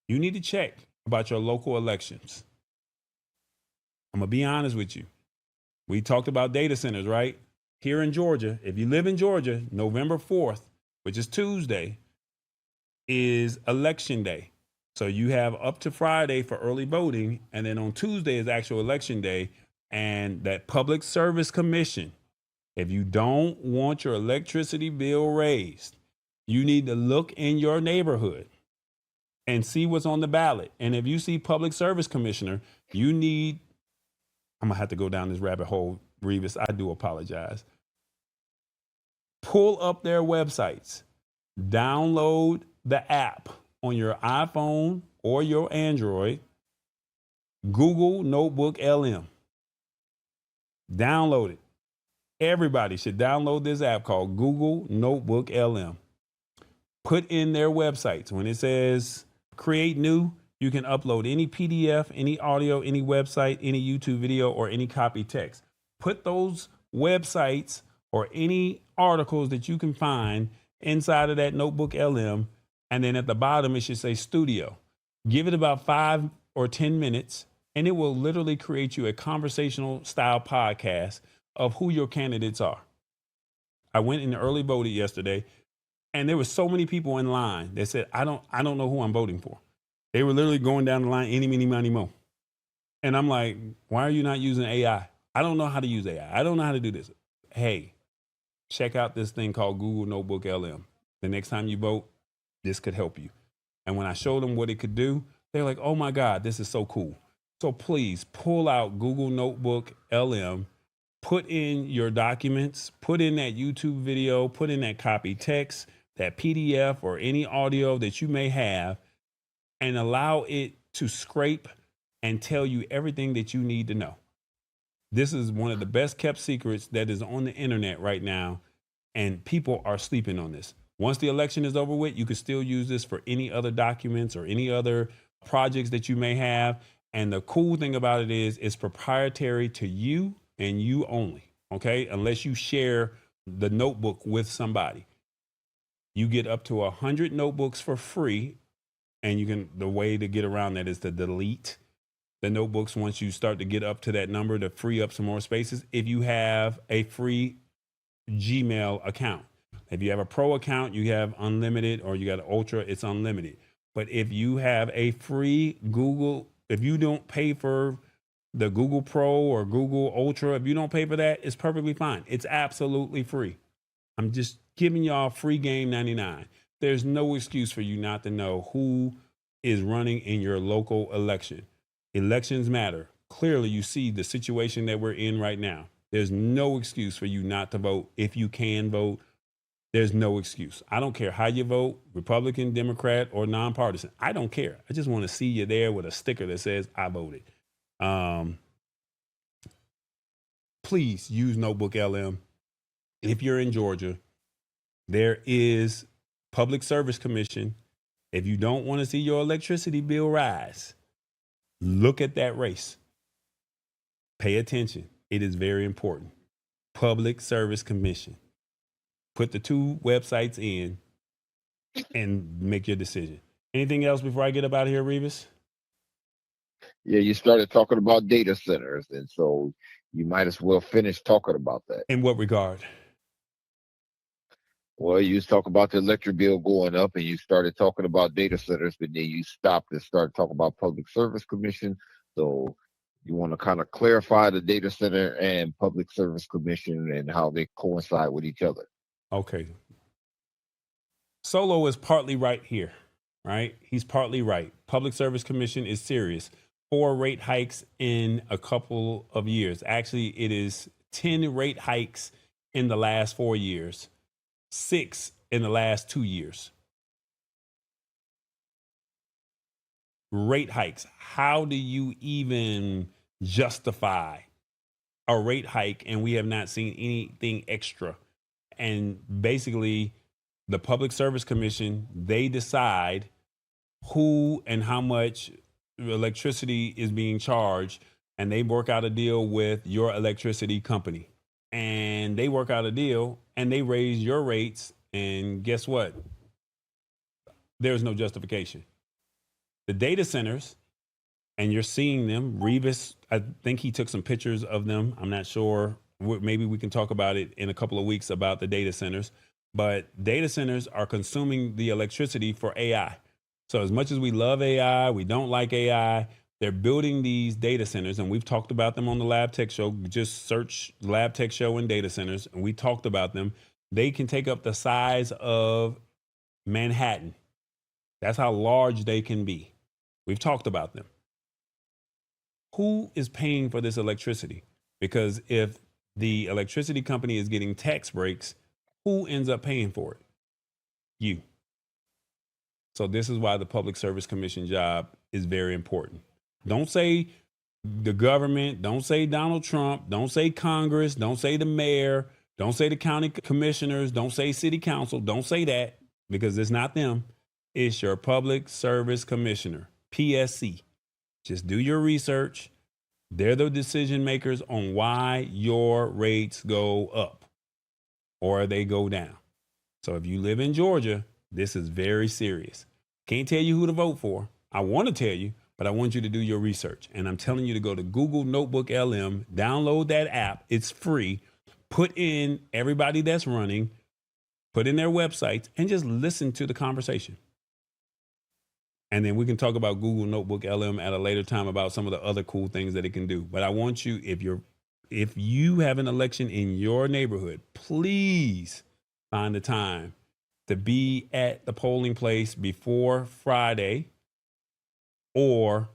You need to check about your local elections. I'm going to be honest with you. We talked about data centers, right? Here in Georgia, if you live in Georgia, November 4th, which is Tuesday, is election day. So you have up to Friday for early voting. And then on Tuesday is actual election day. And that Public Service Commission, if you don't want your electricity bill raised, you need to look in your neighborhood and see what's on the ballot. And if you see Public Service Commissioner, you need, I'm going to have to go down this rabbit hole, Revis. I do apologize. Pull up their websites, download the app on your iPhone or your Android, Google NotebookLM. Download it. Everybody should download this app called Google NotebookLM. Put in their websites. When it says create new, you can upload any PDF, any audio, any website, any YouTube video, or any copy text. Put those websites or any articles that you can find inside of that Notebook LM. And then at the bottom, it should say studio. Give it about 5 or 10 minutes, and it will literally create you a conversational style podcast of who your candidates are. I went and early voted yesterday, and there were so many people in line that said, I don't know who I'm voting for. They were literally going down the line, any, many, money, mo. And I'm like, why are you not using AI? I don't know how to use AI. I don't know how to do this. Hey, check out this thing called Google Notebook LM. The next time you vote, this could help you. And when I showed them what it could do, they're like, oh my God, this is so cool. So please pull out Google Notebook LM, put in your documents, put in that YouTube video, put in that copy text, that PDF or any audio that you may have, and allow it to scrape and tell you everything that you need to know. This is one of the best kept secrets that is on the internet right now, and people are sleeping on this. Once the election is over with, you can still use this for any other documents or any other projects that you may have. And the cool thing about it is it's proprietary to you and you only, okay? Unless you share the notebook with somebody. You get up to 100 notebooks for free, and you can, the way to get around that is to delete the notebooks once you start to get up to that number to free up some more spaces. If you have a free Gmail account, if you have a pro account, you have unlimited, or you got an ultra, it's unlimited. But if you have a free Google, if you don't pay for the Google Pro or Google Ultra, if you don't pay for that, it's perfectly fine. It's absolutely free. I'm just giving y'all free game 99. There's no excuse for you not to know who is running in your local election. Elections matter. Clearly, you see the situation that we're in right now. There's no excuse for you not to vote. If you can vote, there's no excuse. I don't care how you vote, Republican, Democrat, or nonpartisan. I don't care. I just want to see you there with a sticker that says, I voted. Please use Notebook LM. If you're in Georgia, there is Public Service Commission. If you don't want to see your electricity bill rise, look at that race. Pay attention. It is very important. Public Service Commission. Put the two websites in and make your decision. Anything else before I get up out of here, Revis? Yeah, you started talking about data centers, and so you might as well finish talking about that. In what regard? Well, you was talking about the electric bill going up, and you started talking about data centers, but then you stopped and started talking about Public Service Commission. So you want to kind of clarify the data center and Public Service Commission and how they coincide with each other. Okay. Solo is partly right here, right? He's partly right. Public Service Commission is serious. 4 rate hikes in a couple of years. Actually, it is 10 rate hikes in the last 4 years, 6 in the last 2 years. Rate hikes. How do you even justify a rate hike? And we have not seen anything extra. And basically, the Public Service Commission, they decide who and how much electricity is being charged, and they work out a deal with your electricity company. And they work out a deal and they raise your rates. And guess what? There's no justification. The data centers, and you're seeing them. Revis, I think he took some pictures of them. I'm not sure. Maybe we can talk about it in a couple of weeks about the data centers. But data centers are consuming the electricity for AI. So as much as we love AI, we don't like AI. They're building these data centers, and we've talked about them on the Lab Tech Show. Just search Lab Tech Show and data centers, and we talked about them. They can take up the size of Manhattan. That's how large they can be. We've talked about them. Who is paying for this electricity? Because if the electricity company is getting tax breaks, who ends up paying for it? You. So this is why the Public Service Commission job is very important. Don't say the government, don't say Donald Trump, don't say Congress, don't say the mayor, don't say the county commissioners, don't say city council, don't say that, because it's not them. It's your Public Service Commissioner, PSC. Just do your research. They're the decision makers on why your rates go up or they go down. So if you live in Georgia, this is very serious. Can't tell you who to vote for. I want to tell you, but I want you to do your research. And I'm telling you to go to Google NotebookLM, download that app. It's free. Put in everybody that's running, put in their websites, and just listen to the conversation. And then we can talk about Google NotebookLM at a later time about some of the other cool things that it can do. But I want you, if you have an election in your neighborhood, please find the time to be at the polling place before Friday or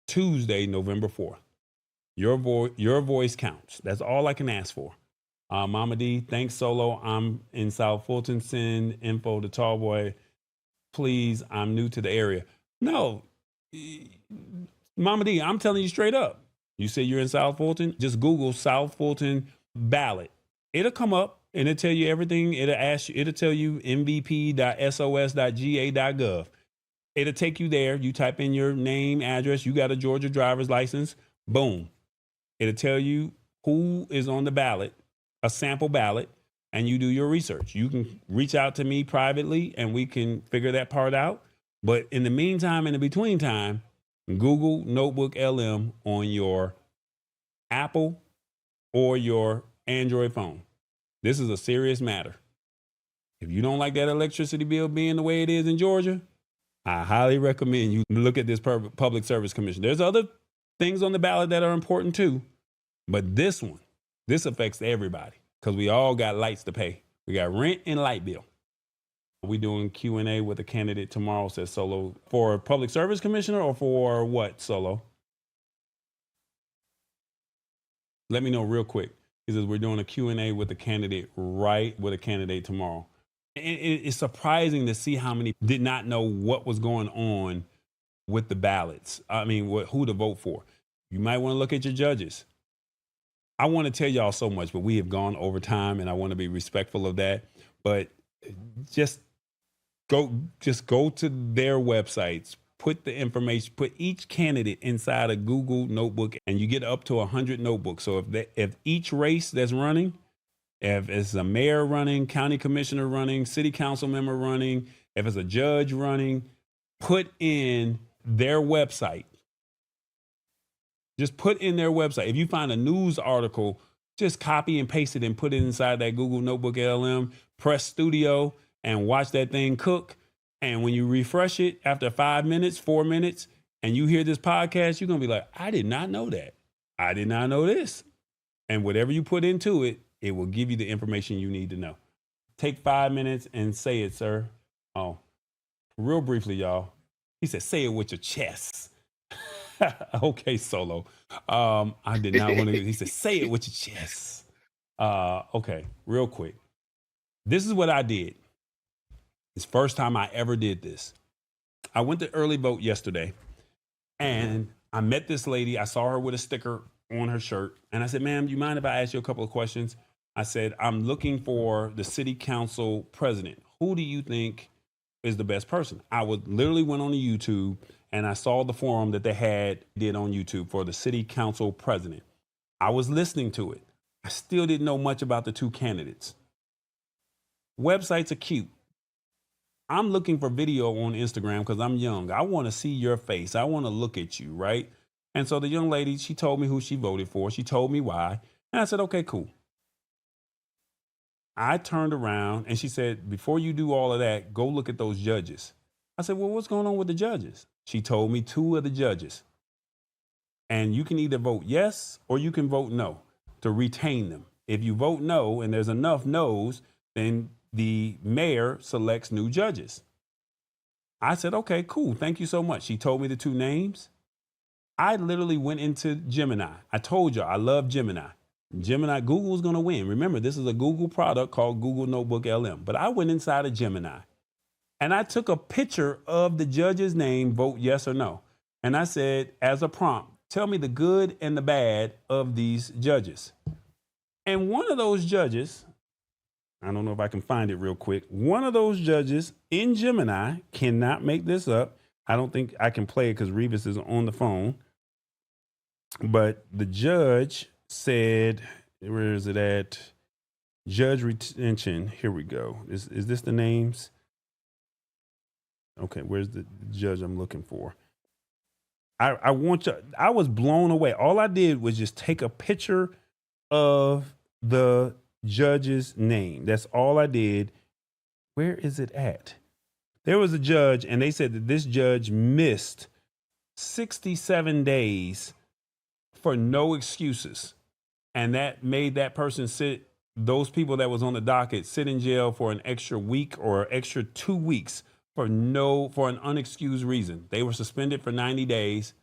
Tuesday, November 4th. Your voice counts. That's all I can ask for. Mama D, thanks, Solo. I'm in South Fulton. Send info to Tallboy. Please, I'm new to the area. No, Mama D, I'm telling you straight up. You say you're in South Fulton, just Google South Fulton ballot. It'll come up and it'll tell you everything. It'll tell you mvp.sos.ga.gov. It'll take you there. You type in your name, address. You got a Georgia driver's license. Boom. It'll tell you who is on the ballot, a sample ballot. And you do your research. You can reach out to me privately and we can figure that part out. But in the meantime, in the between time, Google NotebookLM on your Apple or your Android phone. This is a serious matter. If you don't like that electricity bill being the way it is in Georgia, I highly recommend you look at this Public Service Commission. There's other things on the ballot that are important too, but this affects everybody. Because we all got lights to pay. We got rent and light bill. We doing Q&A with a candidate tomorrow, says Solo. For Public Service Commissioner or for what, Solo? Let me know real quick. He says we're doing a Q&A with a candidate tomorrow. It's surprising to see how many did not know what was going on with the ballots. I mean, who to vote for. You might want to look at your judges. I want to tell y'all so much, but we have gone over time and I want to be respectful of that. But just go to their websites, put the information, put each candidate inside a Google notebook, and you get up to 100 notebooks. So if each race that's running, if it's a mayor running, county commissioner running, city council member running, if it's a judge running, put in their website. Just put in their website. If you find a news article, just copy and paste it and put it inside that Google NotebookLM, press studio and watch that thing cook. And when you refresh it after 5 minutes, 4 minutes, and you hear this podcast, you're going to be like, I did not know that. I did not know this. And whatever you put into it, it will give you the information you need to know. Take 5 minutes and say it, sir. Oh, real briefly, y'all. He said, say it with your chest. Okay, Solo. I did not want to. He said, say it with your chest. Okay, real quick. This is what I did. It's first time I ever did this. I went to early vote yesterday and I met this lady. I saw her with a sticker on her shirt. And I said, ma'am, do you mind if I ask you a couple of questions? I said, I'm looking for the city council president. Who do you think is the best person? I literally went on to YouTube and I saw the forum that they did on YouTube for the city council president. I was listening to it. I still didn't know much about the two candidates. Websites are cute. I'm looking for video on Instagram because I'm young. I want to see your face. I want to look at you, right? And so the young lady, she told me who she voted for. She told me why. And I said, okay, cool. I turned around and she said, before you do all of that, go look at those judges. I said, well, what's going on with the judges? She told me 2 of the judges. And you can either vote yes or you can vote no to retain them. If you vote no and there's enough no's, then the mayor selects new judges. I said, okay, cool. Thank you so much. She told me the 2 names. I literally went into Gemini. I told you I love Gemini. Google's going to win. Remember, this is a Google product called Google NotebookLM. But I went inside of Gemini and I took a picture of the judge's name, vote yes or no. And I said, as a prompt, tell me the good and the bad of these judges. And one of those judges, I don't know if I can find it real quick. One of those judges in Gemini, cannot make this up. I don't think I can play it because Revis is on the phone. But the judge said, where is it at? Judge retention. Here we go. Is this the names? Okay, where's the judge I'm looking for? I want you, I was blown away. All I did was just take a picture of the judge's name. That's all I did. Where is it at? There was a judge, and they said that this judge missed 67 days for no excuses. And that made that person sit, those people that was on the docket, sit in jail for an extra week or extra 2 weeks for an unexcused reason. They were suspended for 90 days.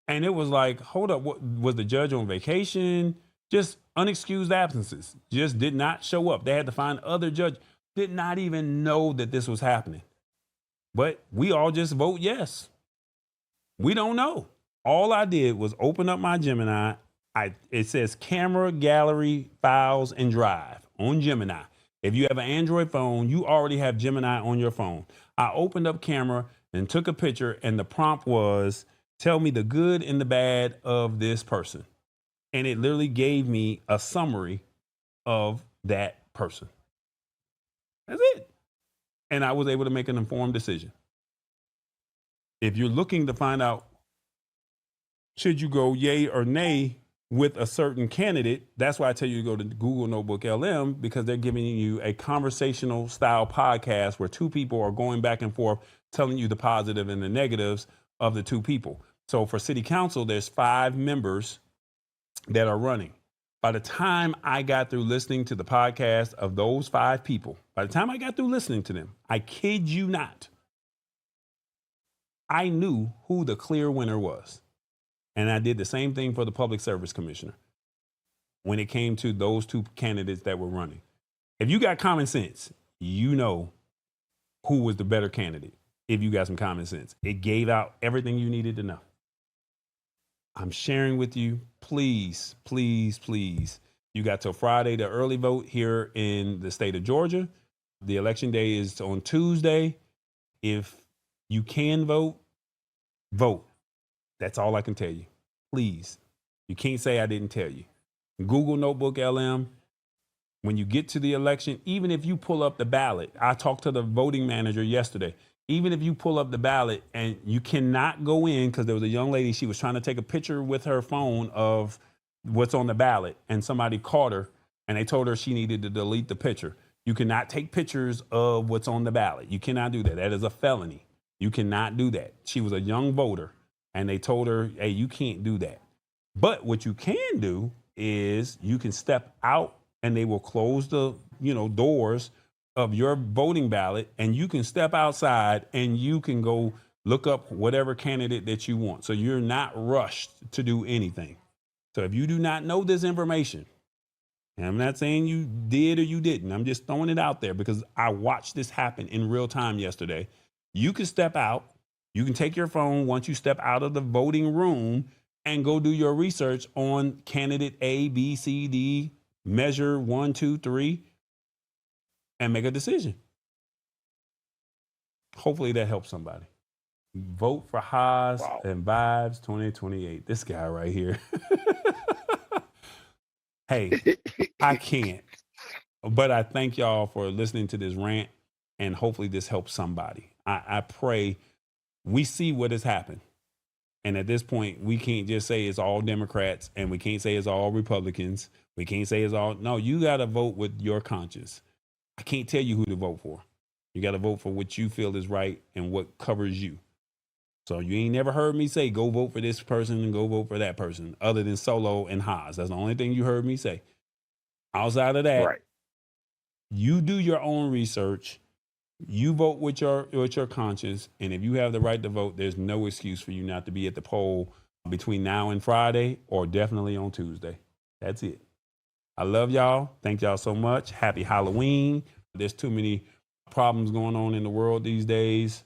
And it was like, hold up, what, was the judge on vacation? Just unexcused absences, just did not show up. They had to find other judge, did not even know that this was happening. But we all just vote yes. We don't know. All I did was open up my Gemini. It says camera, gallery, files, and drive on Gemini. If you have an Android phone, you already have Gemini on your phone. I opened up camera and took a picture, and the prompt was, tell me the good and the bad of this person. And it literally gave me a summary of that person. That's it. And I was able to make an informed decision. If you're looking to find out, should you go yay or nay with a certain candidate, that's why I tell you to go to Google NotebookLM, because they're giving you a conversational style podcast where 2 people are going back and forth telling you the positive and the negatives of the 2 people. So for city council, there's 5 members that are running. By the time I got through listening to the podcast of those 5 people, by the time I got through listening to them, I kid you not, I knew who the clear winner was. And I did the same thing for the public service commissioner when it came to those 2 candidates that were running. If you got common sense, you know who was the better candidate. If you got some common sense, it gave out everything you needed to know. I'm sharing with you, please, please, please. You got till Friday to early vote here in the state of Georgia. The election day is on Tuesday. If you can vote, vote. That's all I can tell you. Please. You can't say I didn't tell you. Google NotebookLM. When you get to the election, even if you pull up the ballot, I talked to the voting manager yesterday. Even if you pull up the ballot and you cannot go in, because there was a young lady, she was trying to take a picture with her phone of what's on the ballot, and somebody caught her and they told her she needed to delete the picture. You cannot take pictures of what's on the ballot. You cannot do that. That is a felony. You cannot do that. She was a young voter and they told her, hey, you can't do that. But what you can do is you can step out and they will close the, doors of your voting ballot, and you can step outside and you can go look up whatever candidate that you want. So you're not rushed to do anything. So if you do not know this information, and I'm not saying you did or you didn't, I'm just throwing it out there because I watched this happen in real time yesterday. You can step out. You can take your phone once you step out of the voting room and go do your research on candidate A, B, C, D, measure 1, 2, 3, and make a decision. Hopefully that helps somebody. Vote for Haas and Vibes 2028. This guy right here. Hey, I can't. But I thank y'all for listening to this rant. and hopefully this helps somebody. I pray we see what has happened. And at this point, we can't just say it's all Democrats and we can't say it's all Republicans. We can't say it's all. No, you got to vote with your conscience. I can't tell you who to vote for. You got to vote for what you feel is right and what covers you. So you ain't never heard me say, go vote for this person and go vote for that person, other than Solo and Haas. That's the only thing you heard me say. Outside of that, Right. you do your own research. You vote with your conscience, and if you have the right to vote, there's no excuse for you not to be at the poll between now and Friday, or definitely on Tuesday. That's it. I love y'all. Thank y'all so much. Happy Halloween. There's too many problems going on in the world these days,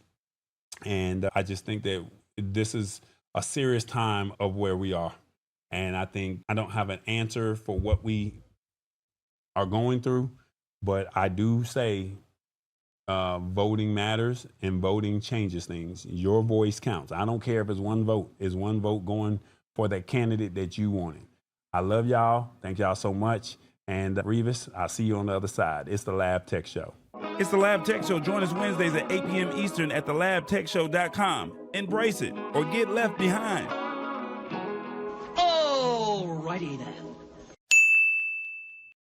and I just think that this is a serious time of where we are. And I think I don't have an answer for what we are going through, but I do say voting matters and voting changes things. Your voice counts. I don't care if it's one vote. Is one vote going for that candidate that you wanted. I love y'all. Thank y'all so much. And Revis, I'll see you on the other side. It's the Lab Tech Show. It's the Lab Tech Show. Join us Wednesdays at 8 p.m. Eastern at thelabtechshow.com. Embrace it or get left behind. Alrighty then.